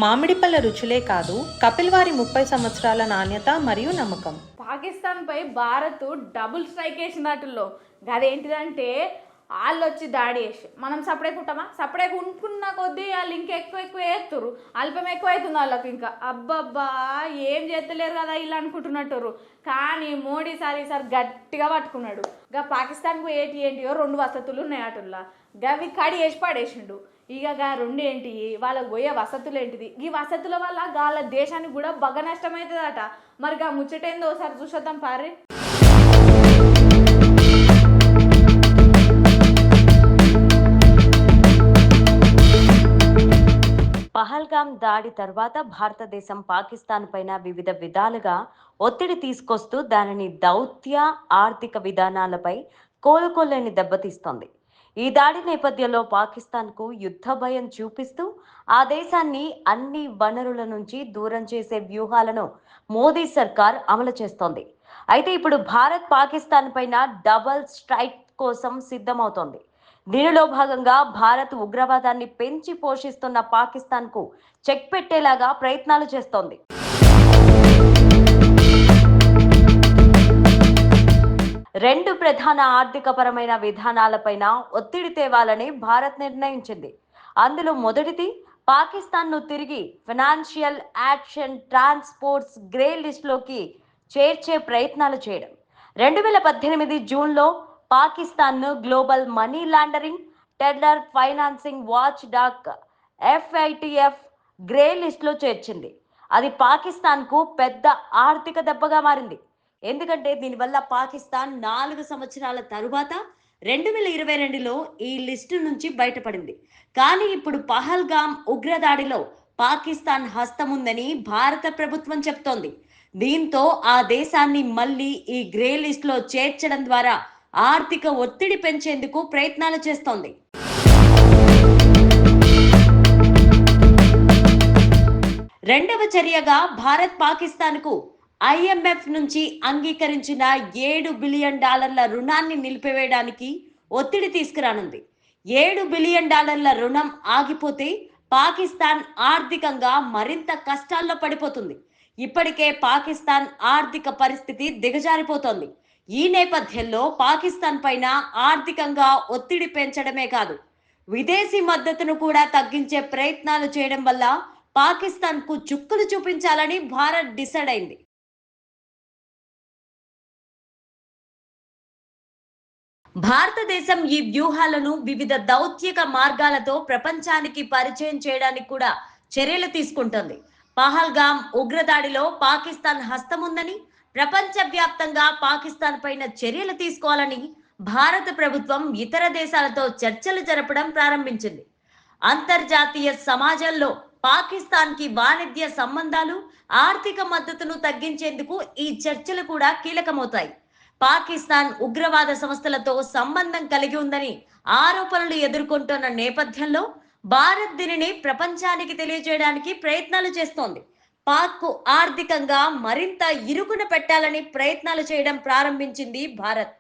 మామిడి పళ్ళ రుచులే కాదు, కపిల్ వారి 30 సంవత్సరాల నాణ్యత మరియు నమ్మకం. పాకిస్తాన్ పై భారత్ డబుల్ స్ట్రైక్ వేసినట్టులో అదేంటిదంటే వాళ్ళు వచ్చి దాడి చేసి మనం సపరేట్ ఉంటామా, సపరేట్ ఉంటున్న కొద్దీ వాళ్ళు ఇంకా ఎక్కువ ఎక్కువ వేస్తారు, అల్పం ఎక్కువ అవుతుంది వాళ్ళకి. ఇంకా అబ్బబ్బా ఏం చేస్తలేరు కదా వీళ్ళు అనుకుంటున్నట్టు. కానీ మోడీ ఈసారి గట్టిగా పట్టుకున్నాడు. గా పాకిస్తాన్కు ఏంటియో 2 వసతులు ఉన్నాయి అటుల్లా, గవి కడి వేసి పడేసిండు. ఇక రెండు ఏంటి, వాళ్ళకి పోయే వసతులు ఏంటిది, ఈ వసతుల వల్ల వాళ్ళ దేశానికి కూడా బాగా నష్టం అవుతుందట. మరి గా ముచ్చటేందో ఒకసారి చూసేద్దాం పారి. పహల్గామ్ దాడి తర్వాత భారతదేశం పాకిస్తాన్ పైన వివిధ విధాలుగా ఒత్తిడి తీసుకొస్తూ దానిని దౌత్య ఆర్థిక విధానాలపై కోలుకోలేని దెబ్బతీస్తోంది. ఈ దాడి నేపథ్యంలో పాకిస్తాన్కు యుద్ధ భయం చూపిస్తూ ఆ దేశాన్ని అన్ని వనరుల నుంచి దూరం చేసే వ్యూహాలను మోదీ సర్కార్ అమలు చేస్తోంది. అయితే ఇప్పుడు భారత్ పాకిస్తాన్ పైన డబల్ స్ట్రైక్ కోసం సిద్ధమవుతోంది. దీనిలో భాగంగా భారత్ ఉగ్రవాదాన్ని పెంచి పోషిస్తున్న పాకిస్తాన్కు చెక్ పెట్టేలాగా ప్రయత్నాలు చేస్తోంది. రెండు ప్రధాన ఆర్థికపరమైన విధానాలపైన ఒత్తిడి తేవాలని భారత్ నిర్ణయించింది. అందులో మొదటిది పాకిస్తాన్ను తిరిగి ఫైనాన్షియల్ యాక్షన్ ట్రాన్స్పోర్ట్స్ గ్రే లిస్టులోకి చేర్చే ప్రయత్నాలు చేయడం. 2018 జూన్లో పాకిస్తాన్ను global money laundering, terror financing watch dog FATF grey లిస్టులో చేర్చింది. అది పాకిస్తాన్కు పెద్ద ఆర్థిక దెబ్బగా మారింది. ఎందుకంటే దీనివల్ల పాకిస్తాన్ 4 సంవత్సరాల తరువాత 2022లో ఈ లిస్టు నుంచి బయటపడింది. కానీ ఇప్పుడు పహల్గామ్ ఉగ్రదాడిలో పాకిస్తాన్ హస్తముందని భారత ప్రభుత్వం చెప్తోంది. దీంతో ఆ దేశాన్ని మళ్ళీ ఈ గ్రే లిస్టులో చేర్చడం ద్వారా ఆర్థిక ఒత్తిడి పెంచేందుకు ప్రయత్నాలు చేస్తోంది. రెండవ చర్యగా భారత్ పాకిస్తాన్కు IMF నుంచి అంగీకరించిన $7 బిలియన్ రుణాన్ని నిలిపివేయడానికి ఒత్తిడి తీసుకురానుంది. $7 బిలియన్ రుణం ఆగిపోతే పాకిస్తాన్ ఆర్థికంగా మరింత కష్టాల్లో పడిపోతుంది. ఇప్పటికే పాకిస్తాన్ ఆర్థిక పరిస్థితి దిగజారిపోతోంది. ఈ నేపథ్యంలో పాకిస్తాన్ పైన ఆర్థికంగా ఒత్తిడి పెంచడమే కాదు, విదేశీ మద్దతును కూడా తగ్గించే ప్రయత్నాలు చేయడం వల్ల పాకిస్తాన్కు చుక్కలు చూపించాలని భారత్ డిసైడ్ అయింది. భారతదేశం ఈ వ్యూహాలను వివిధ దౌత్యక మార్గాలతో ప్రపంచానికి పరిచయం చేయడానికి కూడా చర్యలు తీసుకుంటుంది. పహల్గామ్ ఉగ్రదాడిలో పాకిస్తాన్ హస్తముందని, ప్రపంచవ్యాప్తంగా పాకిస్తాన్ పైన చర్యలు తీసుకోవాలని భారత ప్రభుత్వం ఇతర దేశాలతో చర్చలు జరపడం ప్రారంభించింది. అంతర్జాతీయ సమాజంలో పాకిస్తాన్కి వాణిజ్య సంబంధాలు, ఆర్థిక మద్దతును తగ్గించేందుకు ఈ చర్చలు కూడా కీలకమవుతాయి. పాకిస్తాన్ ఉగ్రవాద సంస్థలతో సంబంధం కలిగి ఉందని ఆరోపణలు ఎదుర్కొంటున్న నేపథ్యంలో భారత్ దీనిని ప్రపంచానికి తెలియజేయడానికి ప్రయత్నాలు చేస్తోంది. పాక్కు ఆర్థికంగా మరింత ఇరుకున పెట్టాలని ప్రయత్నాలు చేయడం ప్రారంభించింది భారత్.